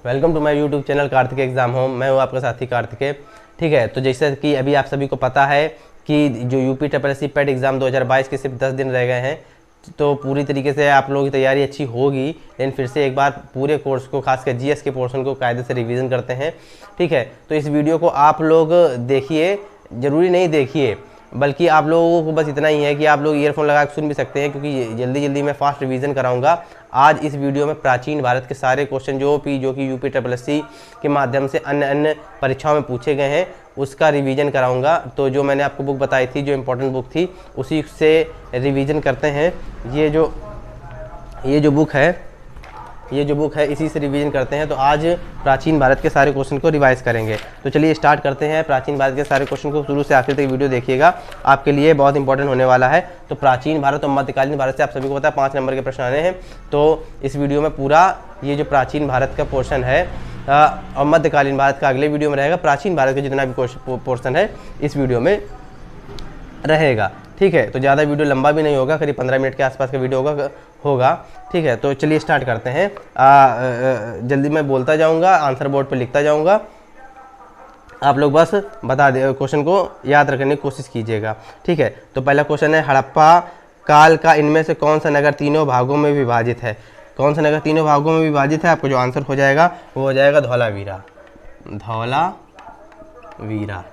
Welcome to my YouTube channel Kartik exam home. मैं हूँ आपका साथी कार्तिकेय। ठीक है, तो जैसे कि अभी आप सभी को पता है कि जो यूपी SSC पेट एग्ज़ाम 2022 के सिर्फ 10 दिन रह गए हैं, तो पूरी तरीके से आप लोगों की तैयारी अच्छी होगी। लेकिन फिर से एक बार पूरे कोर्स को, खासकर जीएस के पोर्शन को कायदे से रिवीजन करते हैं। ठीक है, तो इस वीडियो को आप लोग देखिए, ज़रूरी नहीं देखिए, बल्कि आप लोगों को बस इतना ही है कि आप लोग ईयरफोन लगा के सुन भी सकते हैं, क्योंकि जल्दी जल्दी मैं फास्ट रिवीजन कराऊंगा। आज इस वीडियो में प्राचीन भारत के सारे क्वेश्चन जो कि यूपी SSC के माध्यम से अन्य परीक्षाओं में पूछे गए हैं, उसका रिवीजन कराऊंगा। तो जो मैंने आपको बुक बताई थी, जो इम्पोर्टेंट बुक थी, उसी से रिवीजन करते हैं। ये जो बुक है इसी से रिवीजन करते हैं। तो आज प्राचीन भारत के सारे क्वेश्चन को रिवाइज करेंगे। तो चलिए स्टार्ट करते हैं। प्राचीन भारत के सारे क्वेश्चन को शुरू से आखिर तक वीडियो देखिएगा, आपके लिए बहुत इंपॉर्टेंट होने वाला है। तो प्राचीन भारत और मध्यकालीन भारत से आप सभी को पता है 5 नंबर के प्रश्न आने हैं। तो इस वीडियो में पूरा ये जो प्राचीन भारत का पोर्शन है और मध्यकालीन भारत का अगले वीडियो में रहेगा। प्राचीन भारत का जितना भी पोर्शन है इस वीडियो में रहेगा। ठीक है, तो ज़्यादा वीडियो लंबा भी नहीं होगा, करीब 15 मिनट के आसपास का वीडियो होगा। ठीक है, तो चलिए स्टार्ट करते हैं। जल्दी मैं बोलता जाऊंगा, आंसर बोर्ड पर लिखता जाऊंगा, आप लोग बस बता दे, क्वेश्चन को याद रखने की कोशिश कीजिएगा। ठीक है, तो पहला क्वेश्चन है, हड़प्पा काल का इनमें से कौन सा नगर तीनों भागों में विभाजित है? कौन सा नगर तीनों भागों में विभाजित है? आपको जो आंसर हो जाएगा वो हो जाएगा धौलावीरा। धौलावीरा।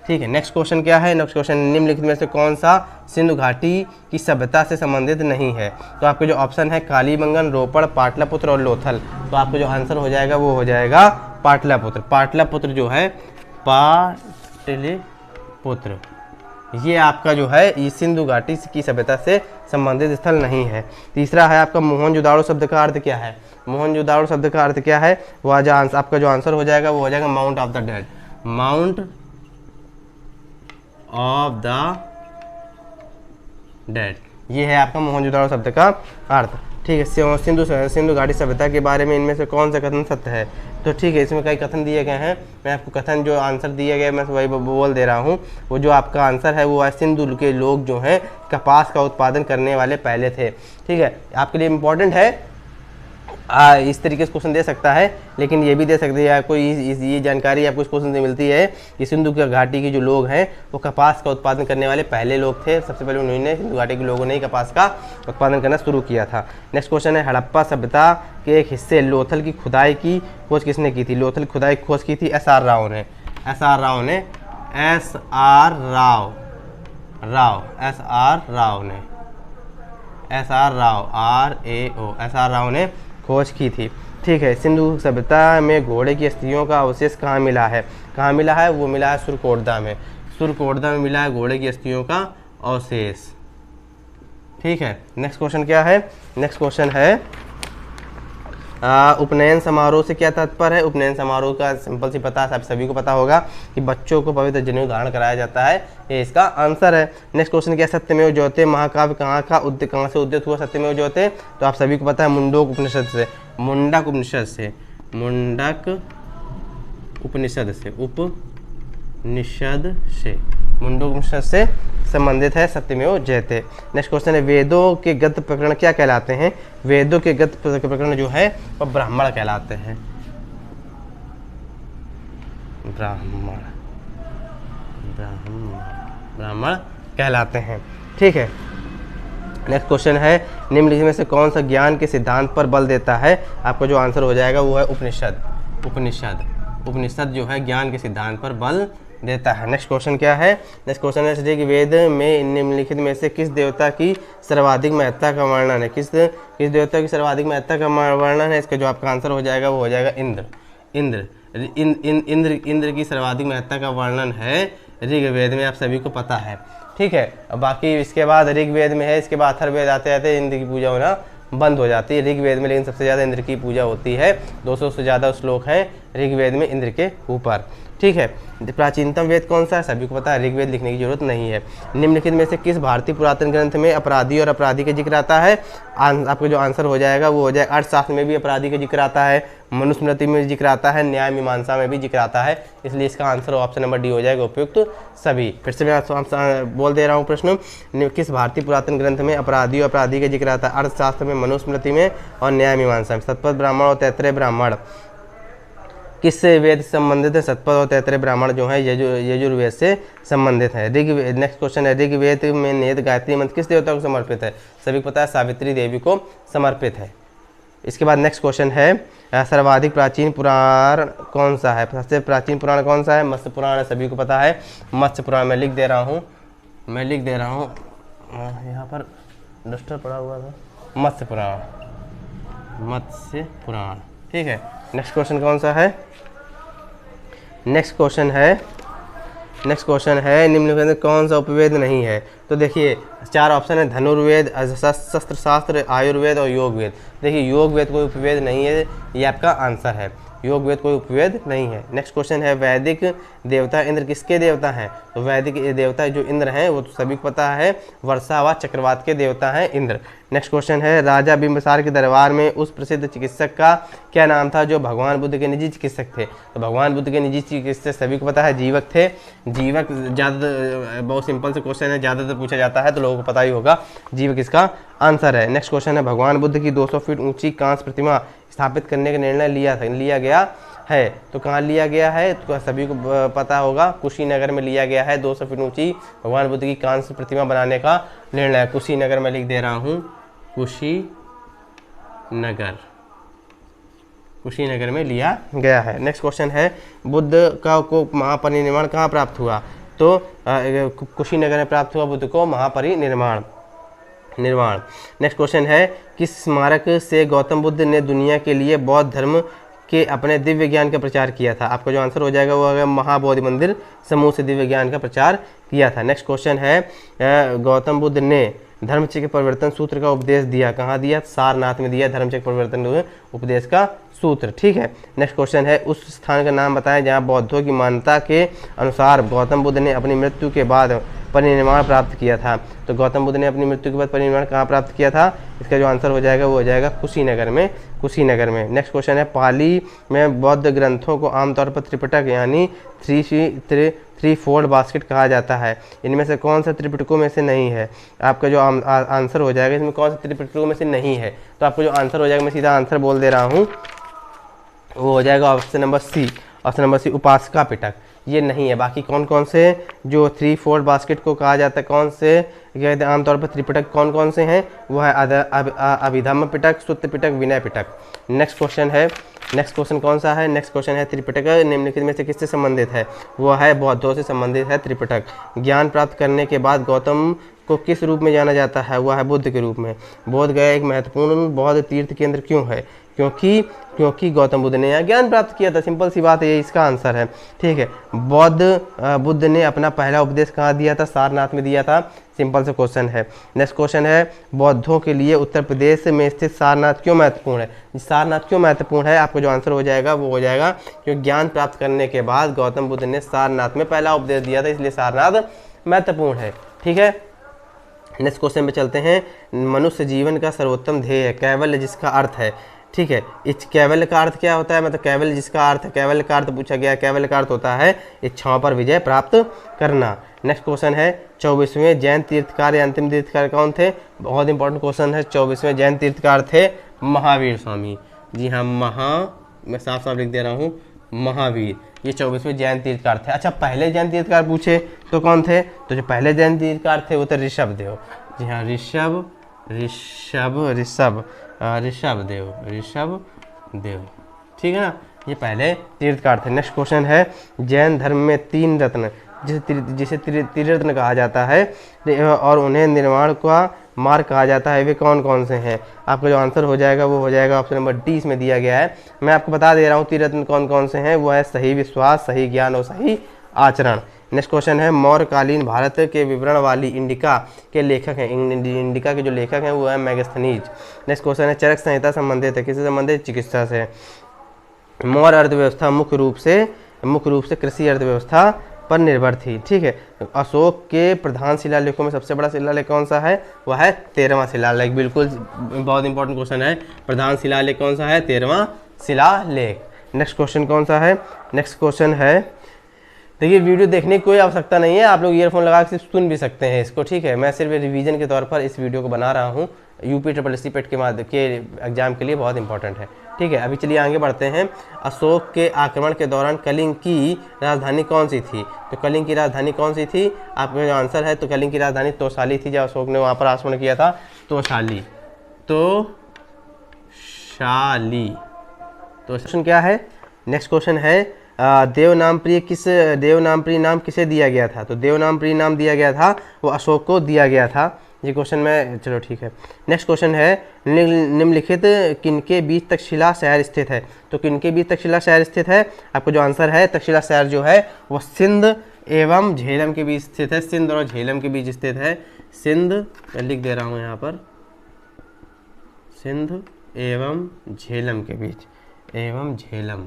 ठीक है, नेक्स्ट क्वेश्चन क्या है? नेक्स्ट क्वेश्चन, निम्नलिखित में से कौन सा सिंधु घाटी की सभ्यता से संबंधित नहीं है? तो आपके जो ऑप्शन है कालीबंगन, रोपड़, पाटलिपुत्र और लोथल। तो आपको जो आंसर हो जाएगा वो हो जाएगा पाटलिपुत्र। पाटलिपुत्र जो है, पाटलिपुत्र, ये आपका जो है ये सिंधु घाटी की सभ्यता से संबंधित स्थल नहीं है। तीसरा है आपका मोहनजोदाड़ो शब्द का अर्थ क्या है? मोहनजोदाड़ो शब्द का अर्थ क्या है? वह जो आपका जो आंसर हो जाएगा वो हो जाएगा mount of the dead. Mount of the dead, ये है आपका मोहनजोदाड़ो शब्द का अर्थ। ठीक है, सिंधु घाटी सभ्यता के बारे में इनमें से कौन सा कथन सत्य है? तो ठीक है, इसमें कई कथन दिए गए हैं। मैं आपको कथन जो आंसर दिए गए मैं वही बोल दे रहा हूँ। वो जो आपका आंसर है वो है सिंधु के लोग जो हैं कपास का उत्पादन करने वाले पहले थे। ठीक है, आपके लिए इम्पोर्टेंट है। इस तरीके से क्वेश्चन दे सकता है, लेकिन ये भी दे सकते हैं आपको। ये जानकारी आपको इस क्वेश्चन से मिलती है कि सिंधु घाटी के जो लोग हैं वो कपास का उत्पादन करने वाले पहले लोग थे। सबसे पहले उन्होंने, सिंधु घाटी के लोगों ने कपास का उत्पादन करना शुरू किया था। नेक्स्ट क्वेश्चन है, हड़प्पा सभ्यता के एक हिस्से लोथल की खुदाई की खोज किसने की थी? लोथल खुदाई खोज की थी SR राव ने। SR राव ने SR राव ने खोज की थी। ठीक है, सिंधु सभ्यता में घोड़े की अस्थियों का अवशेष कहाँ मिला है? कहाँ मिला है? वो मिला है सुरकोटदा में। सुरकोटदा में मिला है घोड़े की अस्थियों का अवशेष। ठीक है, नेक्स्ट क्वेश्चन क्या है? नेक्स्ट क्वेश्चन है, उपनयन समारोह से क्या तात्पर्य है? उपनयन समारोह का सिंपल सी पता है, आप सभी को पता होगा कि बच्चों को पवित्र जनेऊ धारण कराया जाता है। ये इसका आंसर है। नेक्स्ट क्वेश्चन क्या है? सत्यमेव जयते महाकाव्य कहाँ से उद्यत हुआ? सत्यमेव जयते तो आप सभी को पता है मुंडक उपनिषद से। मुंडक उपनिषद से संबंधित है सत्यमेव जयते। नेक्स्ट क्वेश्चन है, वेदों के गद्य प्रकरण क्या कहलाते हैं? वेदों के गद्य प्रकरण जो है वह ब्राह्मण कहलाते हैं। ब्राह्मण कहलाते हैं। ठीक है, नेक्स्ट क्वेश्चन है, निम्नलिखित में से कौन सा ज्ञान के सिद्धांत पर बल देता है? आपका जो आंसर हो जाएगा वो है उपनिषद। उपनिषद जो है ज्ञान के सिद्धांत पर बल देता है। नेक्स्ट क्वेश्चन क्या है? नेक्स्ट क्वेश्चन है, ऋग्वेद में निम्नलिखित में से किस देवता की सर्वाधिक महत्ता का वर्णन है? किस देवता की सर्वाधिक महत्ता का वर्णन है? इसका जो आपका आंसर हो जाएगा वो हो जाएगा इंद्र की सर्वाधिक महत्ता का वर्णन है ऋग्वेद में, आप सभी को पता है। ठीक है, बाकी इसके बाद ऋग्वेद में है, इसके बाद अथर्ववेद आते आते इंद्र की पूजा होना बंद हो जाती है ऋग्वेद में, लेकिन सबसे ज़्यादा इंद्र की पूजा होती है। 200 से ज़्यादा श्लोक हैं ऋग्वेद में इंद्र के ऊपर। ठीक है, प्राचीनतम वेद कौन सा है? सभी को पता है, ऋग्वेद लिखने की जरूरत नहीं है। निम्नलिखित में से किस भारतीय पुरातन ग्रंथ में अपराधी और अपराधी का जिक्र आता है? आपका जो आंसर हो जाएगा वो हो जाएगा, अर्थशास्त्र में भी अपराधी का जिक्र आता है, मनुस्मृति में जिक्र आता है, न्याय मीमांसा में भी जिक्र आता है। इसलिए इसका आंसर ऑप्शन नंबर डी हो जाएगा, उपयुक्त सभी। फिर से मैं बोल दे रहा हूँ प्रश्न, किस भारतीय पुरातन ग्रंथ में अपराधी और अपराधी का जिक्र आता है? अर्थशास्त्र में, मनुस्मृति में और न्याय मीमांसा में। शतपथ ब्राह्मण और तैत्तरीय ब्राह्मण, किससे वेद संबंधित है? शतपथ और तैतृय ब्राह्मण जो है यजुर्वेद से संबंधित है। ऋग्वेद, नेक्स्ट क्वेश्चन है, ऋग्वेद में निहित गायत्री मंत्र किस देवता को समर्पित है? सभी को पता है सावित्री देवी को समर्पित है। इसके बाद नेक्स्ट क्वेश्चन है, सर्वाधिक प्राचीन पुराण कौन सा है? सबसे प्राचीन पुराण कौन सा है? मत्स्य पुराण है, सभी को पता है मत्स्य पुराण। मैं लिख दे रहा हूँ यहाँ पर डस्टर पड़ा हुआ था, मत्स्य पुराण, ठीक है। नेक्स्ट क्वेश्चन कौन सा है? नेक्स्ट क्वेश्चन है निम्नलिखित में कौन सा उपवेद नहीं है? तो देखिए 4 ऑप्शन है, धनुर्वेद, शस्त्र शास्त्र, आयुर्वेद और योग वेद। देखिए योग वेद कोई उपवेद नहीं है, ये आपका आंसर है, योग वेद कोई उपवेद नहीं है। नेक्स्ट क्वेश्चन है, वैदिक देवता इंद्र किसके देवता हैं? तो वैदिक देवता जो इंद्र हैं वो तो सभी को पता है, वर्षा व चक्रवात के देवता हैं इंद्र। नेक्स्ट क्वेश्चन है, राजा बिंबिसार के दरबार में उस प्रसिद्ध चिकित्सक का क्या नाम था जो भगवान बुद्ध के निजी चिकित्सक थे? तो भगवान बुद्ध के निजी चिकित्सक सभी को पता है जीवक थे। जीवक ज़्यादा, बहुत सिंपल से क्वेश्चन है, ज़्यादातर पूछा जाता है तो लोगों को पता ही होगा, जीवक इसका आंसर है। नेक्स्ट क्वेश्चन है, भगवान बुद्ध की 200 फीट ऊंची कांस्य प्रतिमा स्थापित करने का निर्णय लिया गया है, तो कहाँ लिया गया है? तो सभी को पता होगा, कुशीनगर में लिया गया है 200 फीट ऊंची भगवान बुद्ध की कांस्य प्रतिमा बनाने का निर्णय। कुशीनगर में लिख दे रहा हूँ, कुशीनगर में लिया गया है। नेक्स्ट क्वेश्चन है, बुद्ध को महापरिनिर्वाण कहाँ प्राप्त हुआ? तो कुशीनगर में प्राप्त हुआ बुद्ध को महापरिनिर्वाण। नेक्स्ट क्वेश्चन है, किस स्मारक से गौतम बुद्ध ने दुनिया के लिए बौद्ध धर्म के अपने दिव्य ज्ञान का प्रचार किया था? आपका जो आंसर हो जाएगा वो होगा महाबोधि मंदिर समूह से दिव्य ज्ञान का प्रचार किया था। नेक्स्ट क्वेश्चन है, गौतम बुद्ध ने धर्मचक्र परिवर्तन सूत्र का उपदेश दिया, कहाँ दिया? सारनाथ में दिया धर्मचक्र परिवर्तन उपदेश का सूत्र, ठीक है। नेक्स्ट क्वेश्चन है, उस स्थान का नाम बताएं जहाँ बौद्धों की मान्यता के अनुसार गौतम बुद्ध ने अपनी मृत्यु के बाद परिनिर्वाण प्राप्त किया था। तो गौतम बुद्ध ने अपनी मृत्यु के बाद परिनिर्वाण कहाँ प्राप्त किया था? इसका जो आंसर हो जाएगा वो हो जाएगा कुशीनगर में। नेक्स्ट क्वेश्चन है, पाली में बौद्ध ग्रंथों को आमतौर पर त्रिपिटक यानी थ्री फोल्ड बास्केट कहा जाता है। इनमें से कौन सा त्रिपिटकों में से नहीं है? आपका जो आंसर हो जाएगा, इसमें कौन सा त्रिपिटकों में से नहीं है? तो आपको जो आंसर हो जाएगा, मैं सीधा आंसर बोल दे रहा हूँ, वो हो जाएगा ऑप्शन नंबर सी, उपासका पिटक, ये नहीं है। बाकी कौन कौन से जो 3 फोल्ड बास्केट को कहा जाता है, कौन से कहते हैं आमतौर पर त्रिपिटक कौन कौन से हैं? वो है अभिधम्म पिटक, सुत्त पिटक, विनय पिटक। नेक्स्ट क्वेश्चन कौन सा है? नेक्स्ट क्वेश्चन है, त्रिपिटक निम्नलिखित में से किससे संबंधित है? वो है बौद्धों से संबंधित है त्रिपिटक। ज्ञान प्राप्त करने के बाद गौतम को किस रूप में जाना जाता है? वह है बुद्ध के रूप में। बोध गया एक महत्वपूर्ण बौद्ध तीर्थ केंद्र क्यों है? क्योंकि गौतम बुद्ध ने यहाँ ज्ञान प्राप्त किया था, सिंपल सी बात है, ये इसका आंसर है, ठीक है। बुद्ध ने अपना पहला उपदेश कहाँ दिया था? सारनाथ में दिया था, सिंपल सा क्वेश्चन है। नेक्स्ट क्वेश्चन है, बौद्धों के लिए उत्तर प्रदेश में स्थित सारनाथ क्यों महत्वपूर्ण है? सारनाथ क्यों महत्वपूर्ण है? आपको जो आंसर हो जाएगा वो हो जाएगा क्योंकि ज्ञान प्राप्त करने के बाद गौतम बुद्ध ने सारनाथ में पहला उपदेश दिया था, इसलिए सारनाथ महत्वपूर्ण है, ठीक है। नेक्स्ट क्वेश्चन पे चलते हैं, मनुष्य जीवन का सर्वोत्तम ध्येय है कैवल्य, जिसका अर्थ है, ठीक है, इस कैवल्य का अर्थ क्या होता है? मतलब कैवल्य जिसका अर्थ है, कैवल्य का अर्थ पूछा गया, कैवल्य का अर्थ होता है इच्छाओं पर विजय प्राप्त करना। नेक्स्ट क्वेश्चन है, 24वें जैन तीर्थकार या अंतिम तीर्थकार कौन थे? बहुत इंपॉर्टेंट क्वेश्चन है। 24वें जैन तीर्थकार थे महावीर स्वामी, जी हाँ, मैं साफ साफ लिख दे रहा हूँ, महावीर, ये 24वें जैन तीर्थकार थे। अच्छा, पहले जैन तीर्थकार पूछे तो कौन थे? तो जो पहले जैन तीर्थकार थे वो थे ऋषभदेव, जी हाँ, ऋषभदेव, ठीक है ना, ये पहले तीर्थकार थे। नेक्स्ट क्वेश्चन है, जैन धर्म में 3 रत्न जिसे त्रिरत्न कहा जाता है और उन्हें निर्वाण का मार्ग कहा जाता है, वे कौन कौन से हैं? आपका जो आंसर हो जाएगा वो हो जाएगा ऑप्शन नंबर डी, इसमें दिया गया है। मैं आपको बता दे रहा हूँ त्रिरत्न कौन कौन से हैं, वो है सही विश्वास, सही ज्ञान और सही आचरण। नेक्स्ट क्वेश्चन है, मौर्यकालीन भारत के विवरण वाली इंडिका के लेखक हैं, इंडिका के जो लेखक हैं वो है मेगास्थनीज। नेक्स्ट क्वेश्चन है, चरक संहिता संबंधित है, किससे संबंधित? चिकित्सा से। मौर्य अर्थव्यवस्था मुख्य रूप से कृषि अर्थव्यवस्था पर निर्भर थी, ठीक है। अशोक के प्रधान शिलालेखों में सबसे बड़ा शिलालेख कौन सा है? वह है 13वां शिलालेख। बिल्कुल बहुत इंपॉर्टेंट क्वेश्चन है, प्रधान शिलालेख कौन सा है? 13वां शिलालेख। नेक्स्ट क्वेश्चन कौन सा है? नेक्स्ट क्वेश्चन है, देखिए वीडियो देखने की कोई आवश्यकता नहीं है, आप लोग ईयरफोन लगा के सिर्फ सुन भी सकते हैं इसको, ठीक है। मैं सिर्फ रिवीजन के तौर पर इस वीडियो को बना रहा हूँ, यूपी ट्रिपल एससी पेट के एग्जाम के लिए बहुत इंपॉर्टेंट है। ठीक है, अभी चलिए आगे बढ़ते हैं। अशोक के आक्रमण के दौरान कलिंग की राजधानी कौन सी थी? तो कलिंग की राजधानी कौन सी थी? आपका जो आंसर है, तो कलिंग की राजधानी तोशाली थी, जब अशोक ने वहाँ पर आक्रमण किया था। तोशाली, तो क्वेश्चन क्या है? नेक्स्ट क्वेश्चन है देवनामप्रिय नाम किसे दिया गया था? तो देवनामप्रिय नाम दिया गया था वो अशोक को दिया गया था। ये क्वेश्चन में, चलो ठीक है। नेक्स्ट क्वेश्चन है निम्नलिखित किनके बीच तक्षशिला शहर स्थित है? तो किनके बीच तक्षशिला शहर स्थित है? आपको जो आंसर है, तक्षशिला शहर जो है वो सिंध एवं झेलम के बीच स्थित है। सिंध और झेलम के बीच स्थित है। सिंध, मैं लिख दे रहा हूँ यहाँ पर, सिंध एवं झेलम के बीच, एवं झेलम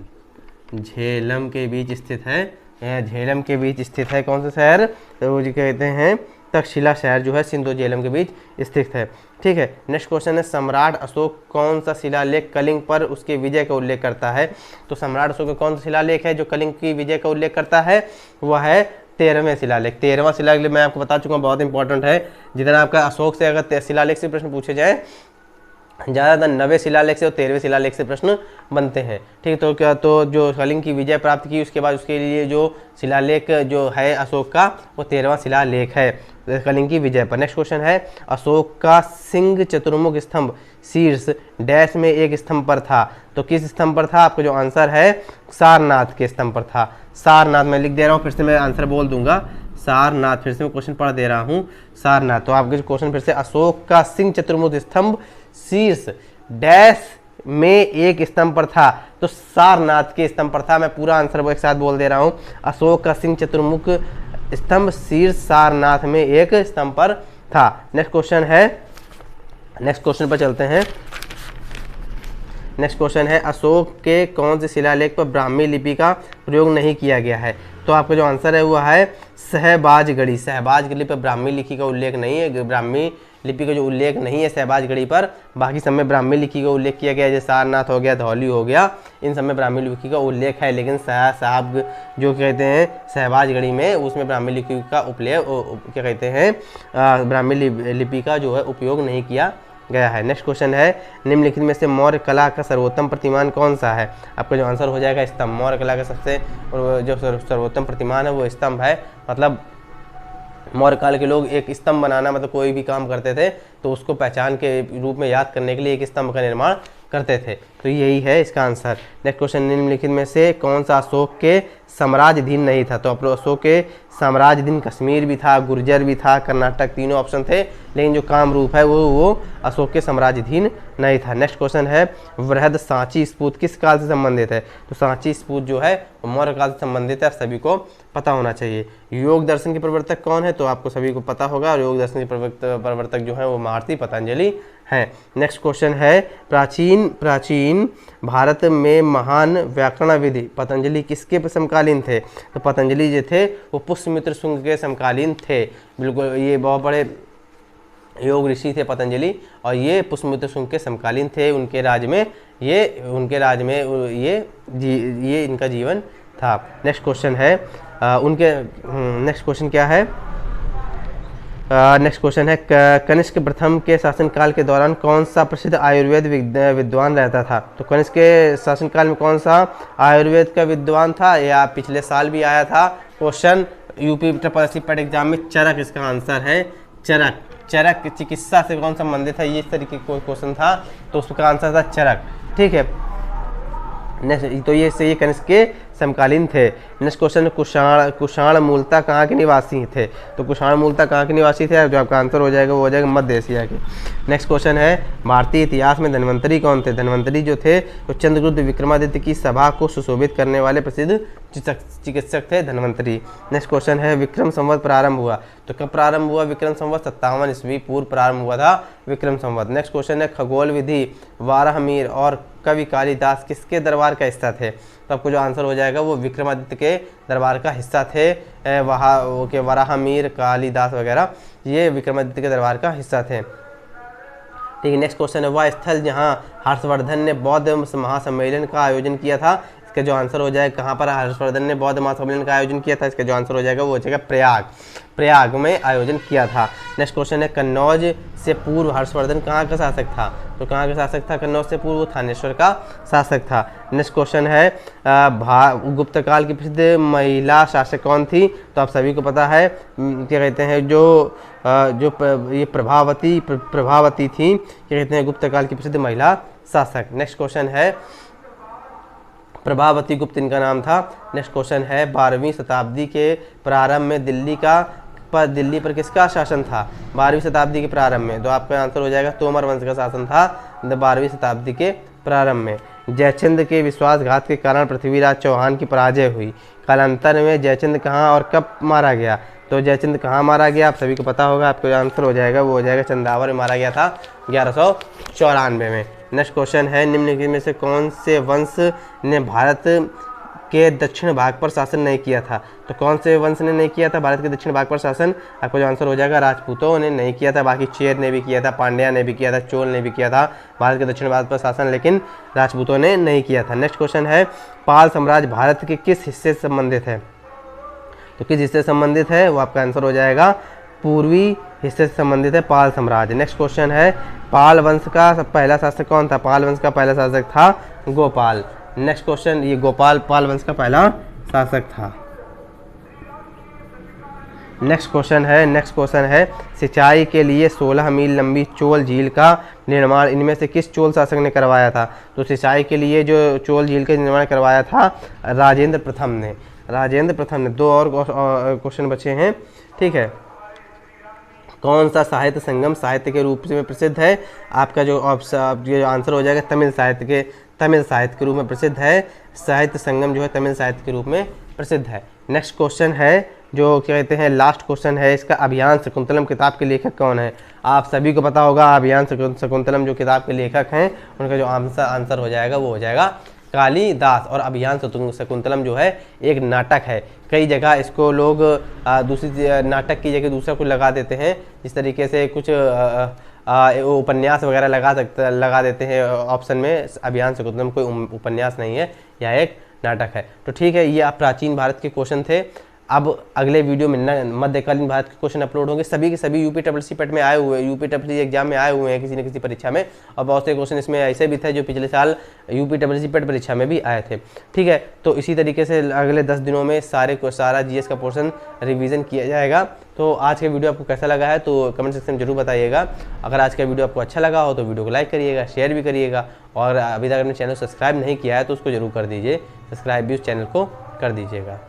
के बीच स्थित है। झेलम के बीच स्थित है कौन सा शहर? तो वो जी कहते हैं तक्षशिला शहर जो है सिंध और झेलम के बीच स्थित है। ठीक है, नेक्स्ट क्वेश्चन है सम्राट अशोक कौन सा शिलालेख कलिंग पर उसके विजय का उल्लेख करता है? तो सम्राट अशोक का कौन सा शिलालेख है जो कलिंग की विजय का उल्लेख करता है? वह है 13वें शिलालेख। 13वां शिलालेख मैं आपको बता चुका हूँ, बहुत इंपॉर्टेंट है। जितना आपका अशोक से अगर शिलालेख से प्रश्न पूछे जाए, ज़्यादातर 9वें शिलालेख से और 13वें शिलालेख से प्रश्न बनते हैं। ठीक, तो क्या, तो जो कलिंग की विजय प्राप्त की उसके बाद उसके लिए जो शिलालेख जो है अशोक का, वो 13वां शिलालेख है कलिंग की विजय पर। नेक्स्ट क्वेश्चन है अशोक का सिंह चतुर्मुख स्तंभ शीर्ष डैश में एक स्तंभ पर था। तो किस स्तंभ पर था? आपको जो आंसर है सारनाथ के स्तंभ पर था। सारनाथ, मैं लिख दे रहा हूँ, फिर से मैं आंसर बोल दूंगा। सारनाथ, फिर से मैं क्वेश्चन पढ़ दे रहा हूँ। सारनाथ, तो आपके क्वेश्चन फिर से, अशोक का सिंह चतुर्मुख स्तंभ शीर्ष डैश में एक स्तंभ पर था। तो सारनाथ के स्तंभ पर था। मैं पूरा आंसर वो एक साथ बोल दे रहा हूँ। अशोक का सिंह चतुर्मुख स्तंभ शीर्ष सारनाथ में एक स्तंभ पर था। नेक्स्ट क्वेश्चन है, नेक्स्ट क्वेश्चन पर चलते हैं। नेक्स्ट क्वेश्चन है अशोक के कौन से शिलालेख पर ब्राह्मी लिपि का प्रयोग नहीं किया गया है? तो आपका जो आंसर है वो है सहबाजगढ़ी। सहबाजगढ़ी पर ब्राह्मी लिपि का उल्लेख नहीं है। ब्राह्मी लिपि का जो उल्लेख नहीं है सहबाजगढ़ी पर, बाकी सब में ब्राह्मी लिपि का उल्लेख किया गया है। जैसे सारनाथ हो गया, धौली हो गया, इन सब में ब्राह्मी लिपि का उल्लेख है। लेकिन साहब जो कहते हैं सहबाजगढ़ी में, उसमें ब्राह्मी लिपि का क्या कहते हैं, ब्राह्मी लिपि का जो है उपयोग नहीं किया गया है। नेक्स्ट क्वेश्चन है निम्नलिखित में से मौर्य कला का सर्वोत्तम प्रतिमान कौन सा है? आपका जो आंसर हो जाएगा स्तंभ। मौर्य कला का सबसे जो सर्वोत्तम प्रतिमान है वो स्तंभ है। मतलब मौर्य काल के लोग एक स्तंभ बनाना, मतलब कोई भी काम करते थे तो उसको पहचान के रूप में याद करने के लिए एक स्तंभ का निर्माण करते थे। तो यही है इसका आंसर। नेक्स्ट क्वेश्चन निम्नलिखित में से कौन सा अशोक के साम्राज्याधीन नहीं था? तो अशोक के साम्राज्याधीन कश्मीर भी था, गुर्जर भी था, कर्नाटक, तीनों ऑप्शन थे। लेकिन जो कामरूप है वो अशोक के साम्राज्याधीन नहीं था। नेक्स्ट क्वेश्चन है वृहद सांची स्फूत किस काल से संबंधित है? तो सांची स्फूत जो है वो मौर्य काल से संबंधित है, सभी को पता होना चाहिए। योग दर्शन के प्रवर्तक कौन है? तो आपको सभी को पता होगा। और योग दर्शन के प्रवर्तक जो है वो महर्षि पतंजलि हैं। नेक्स्ट क्वेश्चन है प्राचीन भारत में महान व्याकरणविद पतंजलि किसके समकालीन थे? तो पतंजलि जो थे वो पुष्यमित्र शुंग के समकालीन थे। बिल्कुल, ये बहुत बड़े योग ऋषि थे पतंजलि, और ये पुष्यमित्र शुंग के समकालीन थे। उनके राज में ये इनका जीवन था। नेक्स्ट क्वेश्चन है नेक्स्ट क्वेश्चन क्या है? नेक्स्ट क्वेश्चन है कनिष्क प्रथम के शासनकाल के दौरान कौन सा प्रसिद्ध आयुर्वेद विद्वान रहता था? तो कनिष्क के शासनकाल में कौन सा आयुर्वेद का विद्वान था? या पिछले साल भी आया था क्वेश्चन यूपी ट्रिपल एससी पेट एग्जाम में। चरक इसका आंसर है। चरक चिकित्सा से कौन संबंधित है, ये इस तरीके का क्वेश्चन था, तो उसका आंसर था चरक। ठीक है, नेक्स्ट, तो ये कनिष्क के समकालीन थे। नेक्स्ट क्वेश्चन कुषाण मूलतः कहाँ के निवासी थे? तो कुषाण मूलतः कहाँ के निवासी थे? जो आपका आंसर हो जाएगा वो हो जाएगा मध्य एशिया के। नेक्स्ट क्वेश्चन है भारतीय इतिहास में धन्वंतरी कौन थे? धन्वंतरी जो थे वो चंद्रगुप्त विक्रमादित्य की सभा को सुशोभित करने वाले प्रसिद्ध चिकित्सक थे धन्वंतरी। नेक्स्ट क्वेश्चन है विक्रम संवत प्रारंभ हुआ? तो कब प्रारंभ हुआ विक्रम संवत? 57 ईस्वी पूर्व प्रारंभ हुआ था विक्रम संवत। नेक्स्ट क्वेश्चन है खगोल विधि वाराहमीर और कवि कालिदास किसके दरबार का हिस्सा थे? तो आपको जो आंसर हो जाएगा वो विक्रमादित्य के दरबार का हिस्सा थे। वाराहमीर, कालिदास वगैरह ये विक्रमादित्य के दरबार का हिस्सा थे। ठीक है, नेक्स्ट क्वेश्चन है वह स्थल जहाँ हर्षवर्धन ने बौद्ध महासम्मेलन का आयोजन किया था, इसका जो आंसर हो जाएगा, कहाँ पर हर्षवर्धन ने बौद्ध महासम्मेलन का आयोजन किया था, इसका जो आंसर हो जाएगा वो हो जाएगा प्रयाग में आयोजन किया था। नेक्स्ट क्वेश्चन है कन्नौज से पूर्व हर्षवर्धन कहाँ का शासक था, तो कहाँ का शासक था कन्नौज से पूर्व, थानेश्वर का शासक था। नेक्स्ट क्वेश्चन है गुप्त काल की प्रसिद्ध महिला शासक कौन थी, तो आप सभी को पता है क्या कहते हैं ये प्रभावती थी, क्या कहते हैं गुप्त काल की प्रसिद्ध महिला शासक। नेक्स्ट क्वेश्चन है प्रभावती गुप्त इनका नाम था। नेक्स्ट क्वेश्चन है 12वीं शताब्दी के प्रारंभ में दिल्ली पर किसका शासन था, 12वीं शताब्दी के प्रारंभ में, तो आपका आंसर हो जाएगा तोमर वंश का शासन था 12वीं शताब्दी के प्रारंभ में। जयचंद के विश्वासघात के कारण पृथ्वीराज चौहान की पराजय हुई, कालांतर में जयचंद कहाँ और कब मारा गया, तो जयचंद कहाँ मारा गया आप सभी को पता होगा, आपको आंसर हो जाएगा वो हो जाएगा चंदावर में मारा गया था 1194 में। नेक्स्ट क्वेश्चन है निम्नलिखित में से कौन से वंश ने भारत के दक्षिण भाग पर शासन नहीं किया था, तो कौन से वंश ने नहीं किया था भारत के दक्षिण भाग पर शासन, आपको जो आंसर हो जाएगा राजपूतों ने नहीं किया था, बाकी चेर ने भी किया था, पांड्या ने भी किया था, चोल ने भी किया था भारत के दक्षिण भाग पर शासन, लेकिन राजपूतों ने नहीं किया था। नेक्स्ट क्वेश्चन है पाल साम्राज्य भारत के किस हिस्से से संबंधित है, तो किस हिस्से से संबंधित है वो आपका आंसर हो जाएगा पूर्वी हिस्से से संबंधित है पाल साम्राज्य। नेक्स्ट क्वेश्चन है पाल वंश का पहला शासक कौन था, पाल वंश का पहला शासक था गोपाल। नेक्स्ट क्वेश्चन ये गोपाल पाल वंश का पहला शासक था। नेक्स्ट क्वेश्चन है सिंचाई के लिए 16 मील लंबी चोल झील का निर्माण इनमें से किस चोल शासक ने करवाया था, तो सिंचाई के लिए जो चोल झील का निर्माण करवाया था राजेंद्र प्रथम ने। दो और क्वेश्चन बचे हैं, ठीक है। कौन सा साहित्य संगम साहित्य के रूप में प्रसिद्ध है, आपका जो आंसर हो जाएगा तमिल साहित्य के रूप में प्रसिद्ध है, साहित्य संगम जो है तमिल साहित्य के रूप में प्रसिद्ध है। नेक्स्ट क्वेश्चन है जो क्या कहते हैं लास्ट क्वेश्चन है इसका, अभियान शकुंतलम किताब के लेखक कौन है, आप सभी को पता होगा अभियान शकुंतलम जो किताब के लेखक हैं उनका जो आंसर हो जाएगा वो हो जाएगा कालिदास। और अभियान शकुंतलम जो है एक नाटक है, कई जगह इसको लोग दूसरी नाटक की जगह दूसरा कुछ लगा देते हैं, जिस तरीके से कुछ उपन्यास वगैरह लगा देते हैं ऑप्शन में, अभियान शकुंतलम कोई उपन्यास नहीं है, यह एक नाटक है। तो ठीक है, ये आप प्राचीन भारत के क्वेश्चन थे। अब अगले वीडियो में मध्यकालीन भारत के क्वेश्चन अपलोड होंगे, सभी के सभी यूपीएससी पेट में आए हुए हैं, यूपीएससी एग्जाम में आए हुए हैं किसी न किसी परीक्षा में, और बहुत से क्वेश्चन इसमें ऐसे भी थे जो पिछले साल यूपीएससी पेट परीक्षा में भी आए थे। ठीक है, तो इसी तरीके से अगले 10 दिनों में सारा जीएस का पोर्शन रिवीजन किया जाएगा। तो आज का वीडियो आपको कैसा लगा है तो कमेंट सेक्शन में जरूर बताइएगा। अगर आज का वीडियो आपको अच्छा लगा हो तो वीडियो को लाइक करिएगा, शेयर भी करिएगा, और अभी तक अपने चैनल सब्सक्राइब नहीं किया है तो उसको जरूर कर दीजिए, सब्सक्राइब भी उस चैनल को कर दीजिएगा।